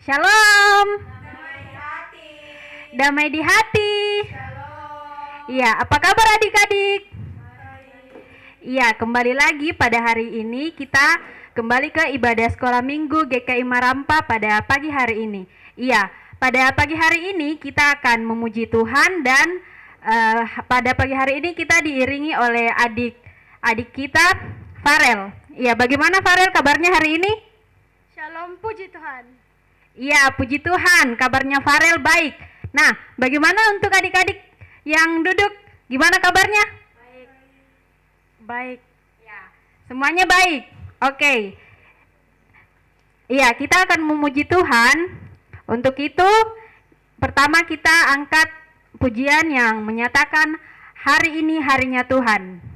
Shalom. Damai di hati. Damai di hati. Shalom. Iya, apa kabar adik-adik? Baik. Iya, kembali lagi pada hari ini kita kembali ke ibadah sekolah minggu GKI Marampa pada pagi hari ini. Iya, pada pagi hari ini kita akan memuji Tuhan dan pada pagi hari ini kita diiringi oleh adik kita Farel. Iya, bagaimana Farel kabarnya hari ini? Shalom, puji Tuhan. Iya, puji Tuhan, kabarnya Farel baik. Nah, bagaimana untuk adik-adik yang duduk? Gimana kabarnya? Baik. Baik. Ya, semuanya baik. Oke. Iya, kita akan memuji Tuhan. Untuk itu, pertama kita angkat pujian yang menyatakan hari ini harinya Tuhan.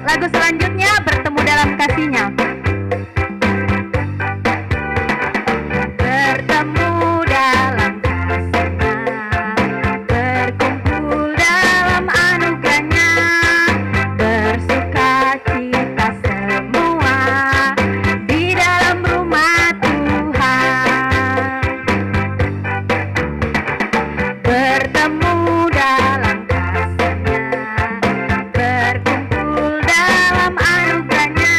Lagu selanjutnya bertemu dalam kasihnya. Bertemu dalam kasihnya, berkumpul dalam anugerahnya, bersuka cita semua di dalam rumah Tuhan. Bertemu dalam kasihnya, berkumpul dalam anugerahnya,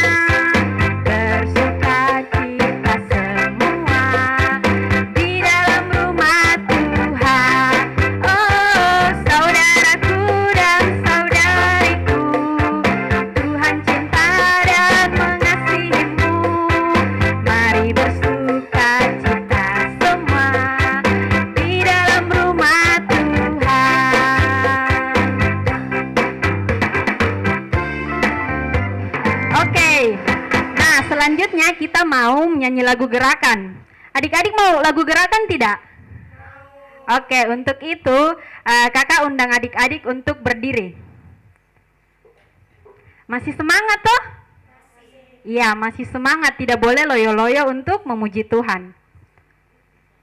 bersuka cita semua di dalam rumah Tuhan. Oh, saudaraku dan saudariku, Tuhan cinta dan mengasihimu. Mari bersuka cita semua di dalam rumah Tuhan. Oke, nah selanjutnya kita mau menyanyi lagu gerakan. Adik-adik mau lagu gerakan tidak? Oke, untuk itu kakak undang adik-adik untuk berdiri. Masih semangat toh? Iya, masih semangat, tidak boleh loyo-loyo untuk memuji Tuhan.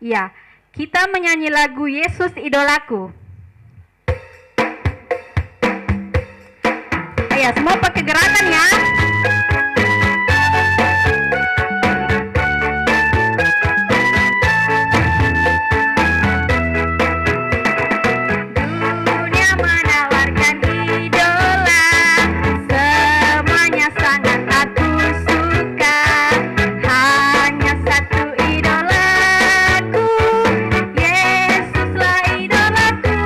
Iya, kita menyanyi lagu Yesus Idolaku. Iya, semua pakai gerakan ya. Dunia menawarkan idola, semuanya sangat aku suka. Hanya satu idolaku, Yesuslah idolaku.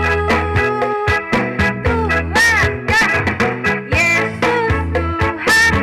Tuhan, Yesus Tuhan.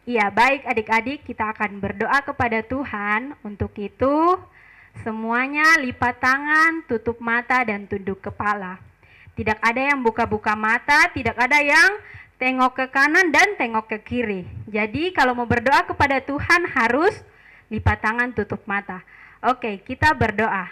Iya, baik adik-adik, kita akan berdoa kepada Tuhan. Untuk itu, semuanya lipat tangan, tutup mata, dan tunduk kepala. Tidak ada yang buka-buka mata, tidak ada yang tengok ke kanan dan tengok ke kiri. Jadi kalau mau berdoa kepada Tuhan harus lipat tangan, tutup mata. Oke, kita berdoa.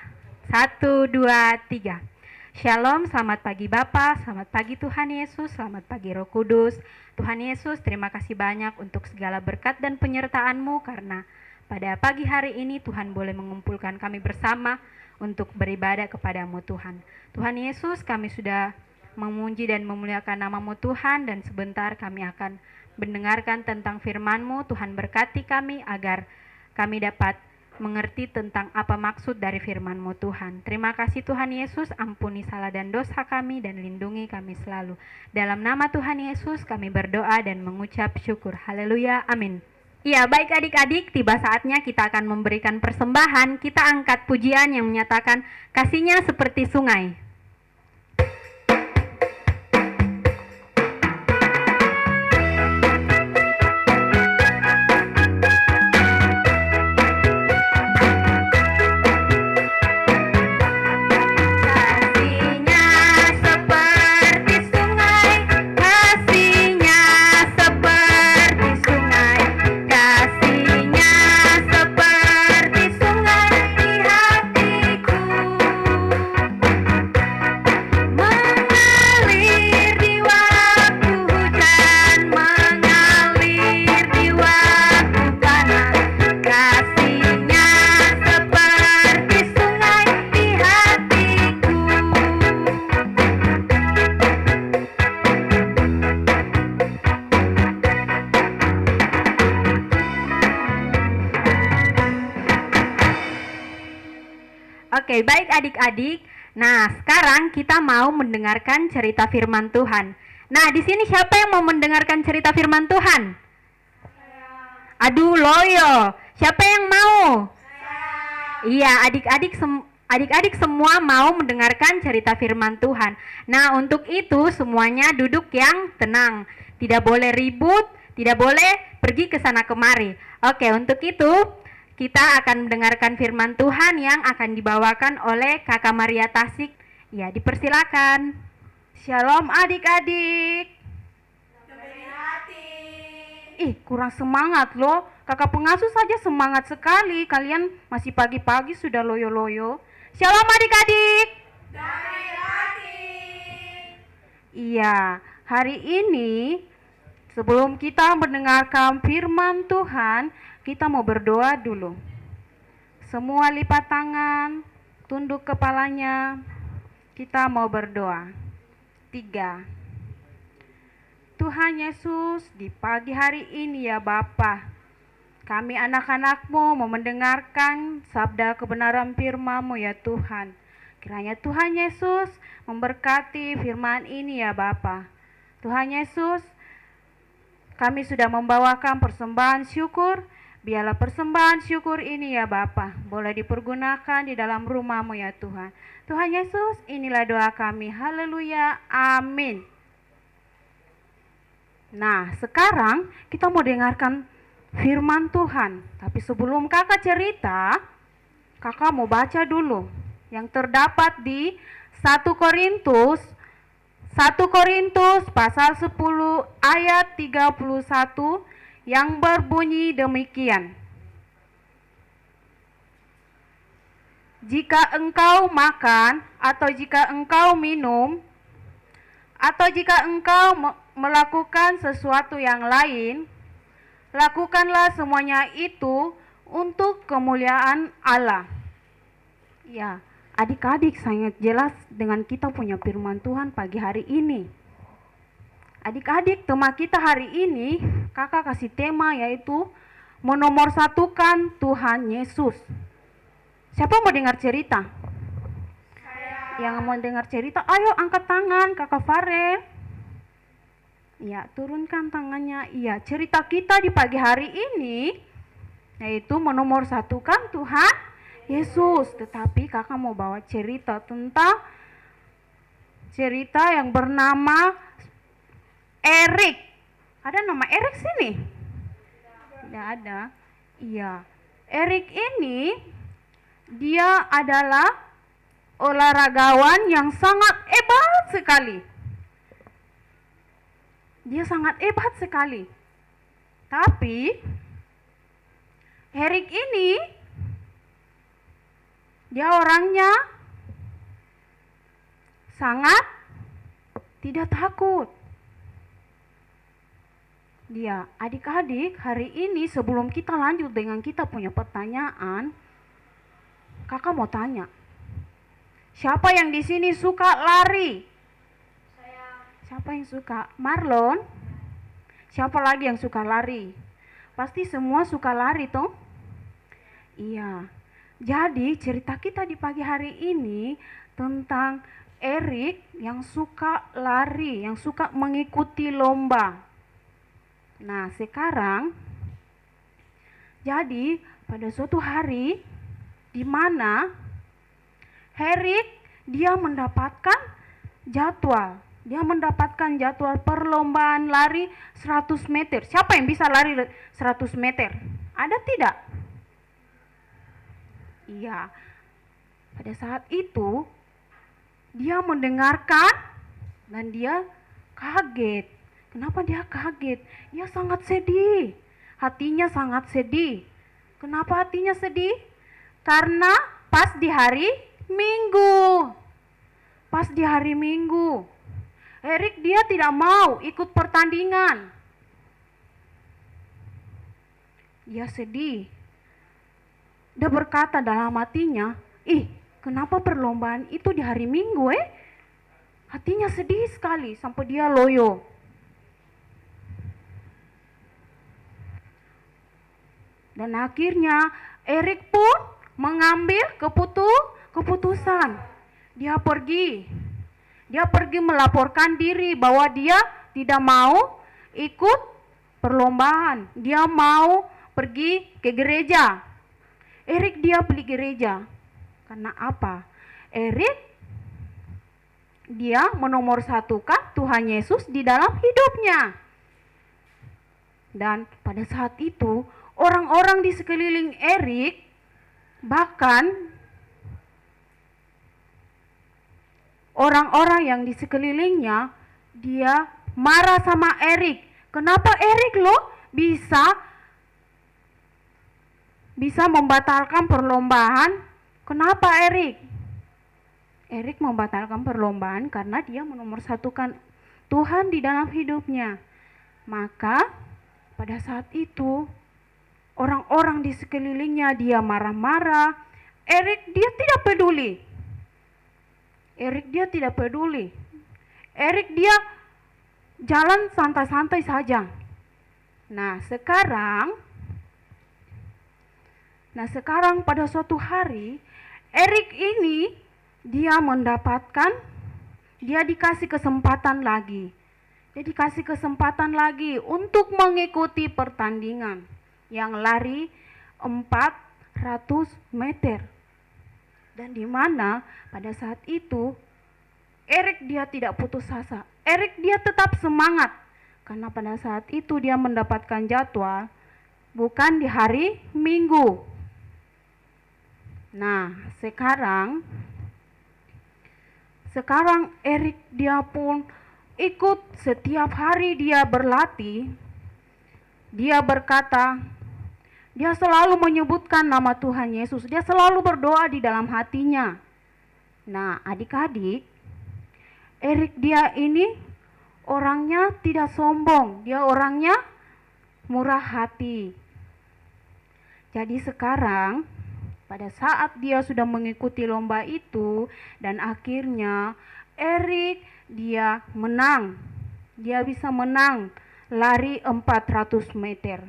1, 2, 3. Shalom, selamat pagi Bapa, selamat pagi Tuhan Yesus, selamat pagi Roh Kudus. Tuhan Yesus, terima kasih banyak untuk segala berkat dan penyertaan-Mu karena pada pagi hari ini Tuhan boleh mengumpulkan kami bersama untuk beribadah kepada-Mu Tuhan. Tuhan Yesus, kami sudah memuji dan memuliakan nama-Mu Tuhan, dan sebentar kami akan mendengarkan tentang firman-Mu. Tuhan berkati kami agar kami dapat mengerti tentang apa maksud dari firman-Mu Tuhan. Terima kasih Tuhan Yesus, ampuni salah dan dosa kami dan lindungi kami selalu. Dalam nama Tuhan Yesus kami berdoa dan mengucap syukur. Haleluya, amin. Iya, baik adik-adik, tiba saatnya kita akan memberikan persembahan. Kita angkat pujian yang menyatakan kasihnya seperti sungai. Oke, baik adik-adik. Nah, sekarang kita mau mendengarkan cerita firman Tuhan. Nah, di sini siapa yang mau mendengarkan cerita firman Tuhan? Aduh, loyo. Siapa yang mau? Iya, adik-adik semua mau mendengarkan cerita firman Tuhan. Nah, untuk itu semuanya duduk yang tenang. Tidak boleh ribut, tidak boleh pergi ke sana kemari. Oke, untuk itu kita akan mendengarkan firman Tuhan yang akan dibawakan oleh Kakak Maria Tasik. Ya, dipersilakan. Shalom adik-adik. Kurang semangat loh. Kakak pengasuh saja semangat sekali. Kalian masih pagi-pagi sudah loyo-loyo. Shalom adik-adik. Iya, hari ini sebelum kita mendengarkan firman Tuhan, kita mau berdoa dulu. Semua lipat tangan, tunduk kepalanya. Kita mau berdoa. 3. Tuhan Yesus, di pagi hari ini ya Bapa, kami anak-anak-Mu mau mendengarkan sabda kebenaran firman-Mu ya Tuhan. Kiranya Tuhan Yesus memberkati firman ini ya Bapa. Tuhan Yesus, kami sudah membawakan persembahan syukur. Biarlah persembahan syukur ini ya Bapa boleh dipergunakan di dalam rumah-Mu ya Tuhan. Tuhan Yesus, inilah doa kami. Haleluya. Amin. Nah, sekarang kita mau dengarkan firman Tuhan. Tapi sebelum kakak cerita, kakak mau baca dulu yang terdapat di 1 Korintus pasal 10 ayat 31 yang berbunyi demikian. Jika engkau makan atau jika engkau minum atau jika engkau melakukan sesuatu yang lain, lakukanlah semuanya itu untuk kemuliaan Allah. Ya, adik-adik sangat jelas dengan kita punya firman Tuhan pagi hari ini. Adik-adik, tema kita hari ini, kakak kasih tema yaitu menomorsatukan Tuhan Yesus. Siapa mau dengar cerita? Yang mau dengar cerita, ayo angkat tangan, kakak Farel. Ya, turunkan tangannya. Iya, cerita kita di pagi hari ini yaitu menomorsatukan Tuhan Yesus. Tetapi kakak mau bawa cerita tentang cerita yang bernama Erik. Ada nama Erik sini? Tidak ada. Iya. Erik ini dia adalah olahragawan yang sangat hebat sekali. Dia sangat hebat sekali. Tapi Erik ini dia orangnya sangat tidak takut. Dia, adik-adik, hari ini sebelum kita lanjut dengan kita punya pertanyaan, kakak mau tanya, siapa yang di sini suka lari? Saya. Siapa yang suka? Marlon? Siapa lagi yang suka lari? Pasti semua suka lari, toh? Iya. Jadi cerita kita di pagi hari ini tentang Erik yang suka lari, yang suka mengikuti lomba. Nah, sekarang jadi pada suatu hari di mana Erik dia mendapatkan jadwal. Dia mendapatkan jadwal perlombaan lari 100 meter. Siapa yang bisa lari 100 meter? Ada tidak? Iya. Pada saat itu dia mendengarkan dan dia kaget. Kenapa dia kaget? Dia sangat sedih. Hatinya sangat sedih. Kenapa hatinya sedih? Karena pas di hari Minggu. Pas di hari Minggu. Erik dia tidak mau ikut pertandingan. Dia sedih. Dia berkata dalam hatinya, kenapa perlombaan itu di hari Minggu Hatinya sedih sekali sampai dia loyo. Dan akhirnya Erik pun mengambil keputusan. Dia pergi melaporkan diri bahwa dia tidak mau ikut perlombaan. Dia mau pergi ke gereja. Erik dia beli gereja. Karena apa? Erik dia menomorsatukan Tuhan Yesus di dalam hidupnya. Dan pada saat itu orang-orang di sekeliling Erik, bahkan orang-orang yang di sekelilingnya, dia marah sama Erik. Kenapa Erik bisa membatalkan perlombaan? Kenapa Erik? Erik membatalkan perlombaan karena dia menomorsatukan Tuhan di dalam hidupnya. Maka pada saat itu orang-orang di sekelilingnya dia marah-marah. Erik dia tidak peduli. Erik dia jalan santai-santai saja. Nah sekarang pada suatu hari Erik ini dia dikasih kesempatan lagi. Dia dikasih kesempatan lagi untuk mengikuti pertandingan yang lari 400 meter. Dan di mana pada saat itu Erik dia tidak putus asa. Erik dia tetap semangat karena pada saat itu dia mendapatkan jadwal bukan di hari Minggu. Nah, sekarang Erik dia pun ikut setiap hari dia berlatih. Dia berkata, dia selalu menyebutkan nama Tuhan Yesus. Dia selalu berdoa di dalam hatinya. Nah, adik-adik, Erik dia ini orangnya tidak sombong. Dia orangnya murah hati. Jadi sekarang pada saat dia sudah mengikuti lomba itu dan akhirnya Erik dia menang. Dia bisa menang lari 400 meter.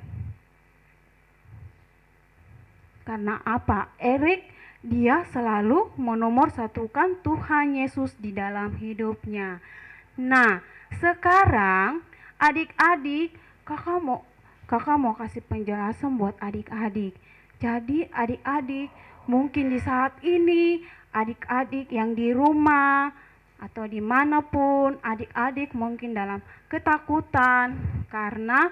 Karena apa? Erik dia selalu menomorsatukan Tuhan Yesus di dalam hidupnya. Nah, sekarang adik-adik, kakak mau kasih penjelasan buat adik-adik. Jadi adik-adik mungkin di saat ini adik-adik yang di rumah atau dimanapun adik-adik mungkin dalam ketakutan karena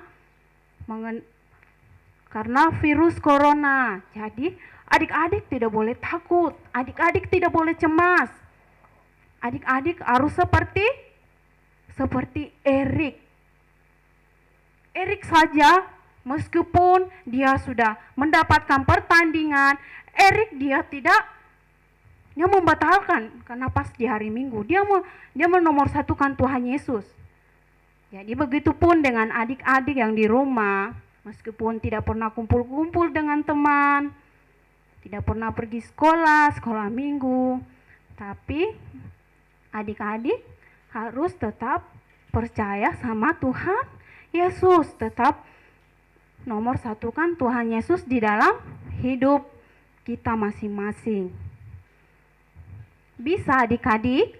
karena virus corona. Jadi adik-adik tidak boleh takut, adik-adik tidak boleh cemas. Adik-adik harus seperti Erik. Erik saja meskipun dia sudah mendapatkan pertandingan, dia membatalkan karena pas di hari Minggu dia menomorsatukan Tuhan Yesus. Jadi begitupun dengan adik-adik yang di rumah, meskipun tidak pernah kumpul-kumpul dengan teman, tidak pernah pergi sekolah Minggu, tapi adik-adik harus tetap percaya sama Tuhan Yesus, tetap nomor satukan Tuhan Yesus di dalam hidup kita masing-masing. Bisa adik-adik?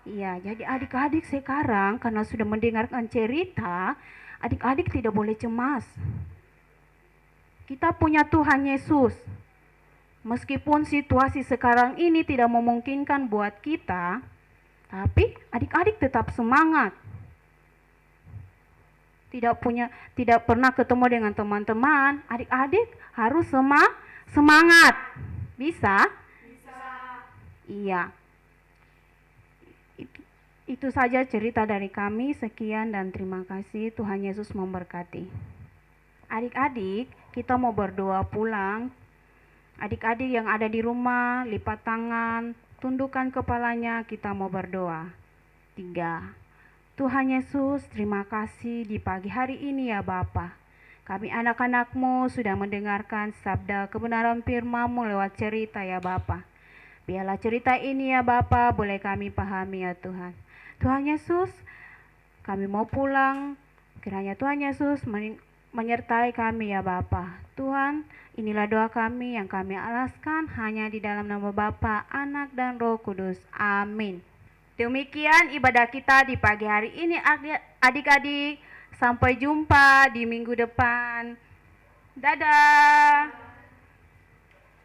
Iya, jadi adik-adik sekarang karena sudah mendengarkan cerita, adik-adik tidak boleh cemas. Kita punya Tuhan Yesus. Meskipun situasi sekarang ini tidak memungkinkan buat kita, tapi adik-adik tetap semangat. Tidak pernah ketemu dengan teman-teman, adik-adik harus semangat. Bisa? Bisa. Iya. Itu saja cerita dari kami. Sekian dan terima kasih. Tuhan Yesus memberkati. Adik-adik, kita mau berdoa pulang. Adik-adik yang ada di rumah, lipat tangan, tundukkan kepalanya, kita mau berdoa. 3. Tuhan Yesus, terima kasih di pagi hari ini ya Bapa. Kami anak-anak-Mu sudah mendengarkan sabda kebenaran firman-Mu lewat cerita ya Bapa. Biarlah cerita ini ya Bapa boleh kami pahami ya Tuhan. Tuhan Yesus, kami mau pulang. Kiranya Tuhan Yesus menyertai kami ya Bapa. Tuhan, inilah doa kami yang kami alaskan hanya di dalam nama Bapa, Anak dan Roh Kudus. Amin. Demikian ibadah kita di pagi hari ini adik-adik. Sampai jumpa di minggu depan. Dadah.